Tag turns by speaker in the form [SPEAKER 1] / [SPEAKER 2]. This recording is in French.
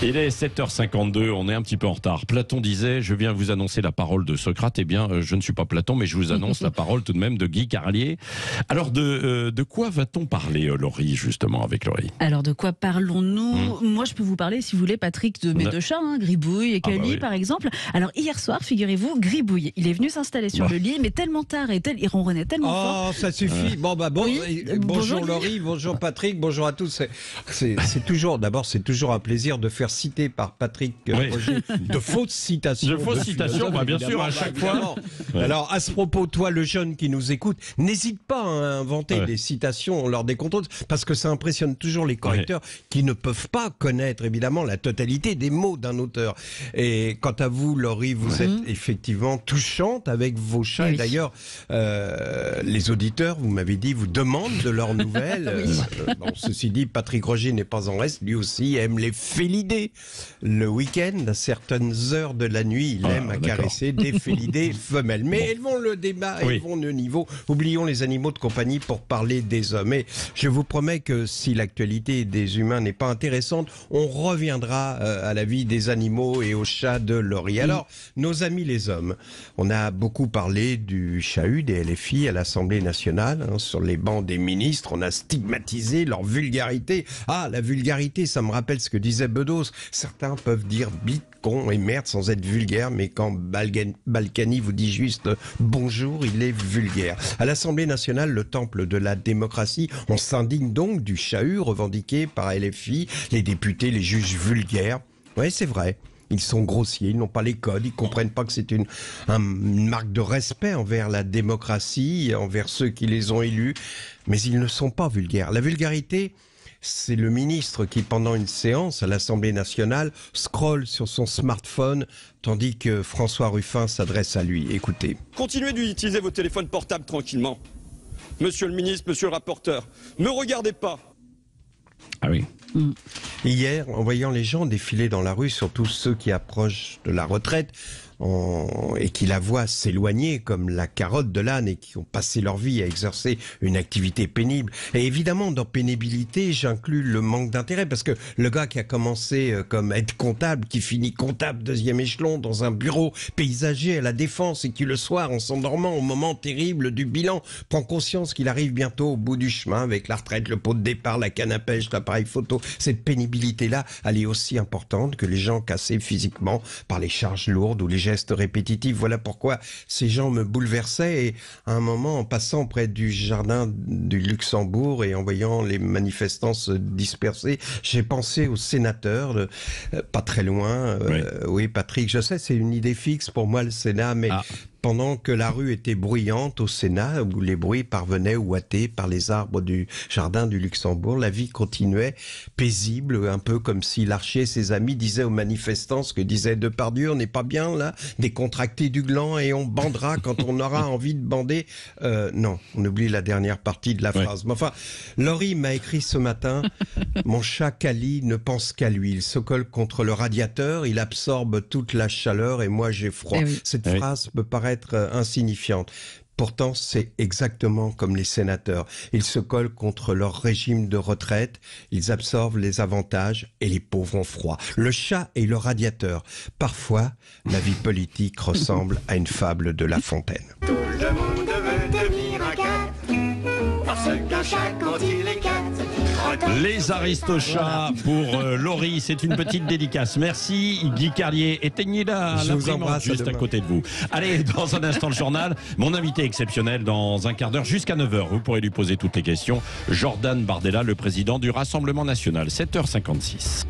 [SPEAKER 1] Il est 7h52, on est un petit peu en retard. Platon disait, je viens vous annoncer la parole de Socrate. Eh bien, je ne suis pas Platon, mais je vous annonce la parole tout de même de Guy Carlier. Alors, de quoi va-t-on parler, Laurie, justement, avec Laurie?
[SPEAKER 2] Alors, de quoi parlons-nous? Moi, je peux vous parler, si vous voulez, Patrick, de mes deux chats, Gribouille et Cali,
[SPEAKER 1] oui.
[SPEAKER 2] par exemple. Alors, hier soir, figurez-vous, Gribouille, il est venu s'installer sur le lit, mais tellement tard et il ronronnait tellement fort.
[SPEAKER 3] Oh, ça suffit. Bon,
[SPEAKER 2] Oui.
[SPEAKER 3] bonjour
[SPEAKER 2] Bonjour,
[SPEAKER 3] Laurie, bonjour Patrick, bonjour à tous. C'est toujours un plaisir de faire citer par Patrick Roger de fausses citations.
[SPEAKER 1] De fausses citations, bien sûr, à chaque fois.
[SPEAKER 3] Ouais. Alors, à ce propos, toi, le jeune qui nous écoute, n'hésite pas à inventer des citations lors des contrôles, parce que ça impressionne toujours les correcteurs qui ne peuvent pas connaître, évidemment, la totalité des mots d'un auteur. Et quant à vous, Laurie, vous êtes effectivement touchante avec vos chats.
[SPEAKER 2] Oui.
[SPEAKER 3] Et d'ailleurs, les auditeurs, vous m'avez dit, vous demandent de leurs nouvelles. Bon, ceci dit, Patrick Roger n'est pas en reste. Lui aussi aime les félidés. Le week-end, à certaines heures de la nuit, il aime à caresser des félidés femelles. Mais elles vont le débat, elles vont le niveau. Oublions les animaux de compagnie pour parler des hommes. Et je vous promets que si l'actualité des humains n'est pas intéressante, on reviendra à la vie des animaux et aux chats de Laurie. Alors, nos amis les hommes, on a beaucoup parlé du chahut des LFI à l'Assemblée nationale, sur les bancs des ministres, on a stigmatisé leur vulgarité. Ah, la vulgarité, ça me rappelle ce que disait Bedos. Certains peuvent dire bite, con et merde sans être vulgaire, mais quand Balkany vous dit juste bonjour, il est vulgaire. À l'Assemblée nationale, le temple de la démocratie, on s'indigne donc du chahut revendiqué par LFI, les députés, les juges vulgaires. Ouais, c'est vrai. Ils sont grossiers, ils n'ont pas les codes, ils comprennent pas que c'est une marque de respect envers la démocratie, envers ceux qui les ont élus, mais ils ne sont pas vulgaires. La vulgarité, c'est le ministre qui, pendant une séance à l'Assemblée nationale, scrolle sur son smartphone, tandis que François Ruffin s'adresse à lui. Écoutez.
[SPEAKER 4] Continuez d'utiliser vos téléphones portables tranquillement. Monsieur le ministre, monsieur le rapporteur, ne regardez pas.
[SPEAKER 1] Ah oui.
[SPEAKER 3] Hier, en voyant les gens défiler dans la rue, surtout ceux qui approchent de la retraite, et qui la voient s'éloigner comme la carotte de l'âne et qui ont passé leur vie à exercer une activité pénible. Et évidemment, dans pénibilité, j'inclus le manque d'intérêt, parce que le gars qui a commencé comme aide-comptable, qui finit comptable deuxième échelon dans un bureau paysager à la Défense et qui le soir, en s'endormant au moment terrible du bilan, prend conscience qu'il arrive bientôt au bout du chemin avec la retraite, le pot de départ, la canne à pêche, l'appareil photo. Cette pénibilité-là, elle est aussi importante que les gens cassés physiquement par les charges lourdes ou les gestes répétitifs. Voilà pourquoi ces gens me bouleversaient, et à un moment, en passant près du jardin du Luxembourg et en voyant les manifestants se disperser, j'ai pensé aux sénateurs, pas très loin. Oui, Patrick, je sais, c'est une idée fixe pour moi, le Sénat, mais pendant que la rue était bruyante au Sénat, où les bruits parvenaient ouatés par les arbres du jardin du Luxembourg, la vie continuait paisible, un peu comme si Larcher et ses amis disaient aux manifestants ce que disait Depardieu: on n'est pas bien là, décontracté du gland, et on bandera quand on aura envie de bander. Non, on oublie la dernière partie de la phrase. Mais enfin, Laurie m'a écrit ce matin: mon chat Cali ne pense qu'à lui, il se colle contre le radiateur, il absorbe toute la chaleur et moi j'ai froid. Cette phrase peut paraître insignifiante. Pourtant, c'est exactement comme les sénateurs. Ils se collent contre leur régime de retraite, ils absorbent les avantages et les pauvres ont froid. Le chat et le radiateur. Parfois, la vie politique ressemble à une fable de La Fontaine.
[SPEAKER 5] Tout le monde veut devenir un cat, parce qu'un chat quand il est cat.
[SPEAKER 1] Les Aristochats pour Laurie, c'est une petite dédicace. Merci Guy Carlier. Éteignez l'imprimante juste à côté de vous. Allez, dans un instant le journal, mon invité exceptionnel dans un quart d'heure jusqu'à 9h. Vous pourrez lui poser toutes les questions. Jordan Bardella, le président du Rassemblement National, 7h56.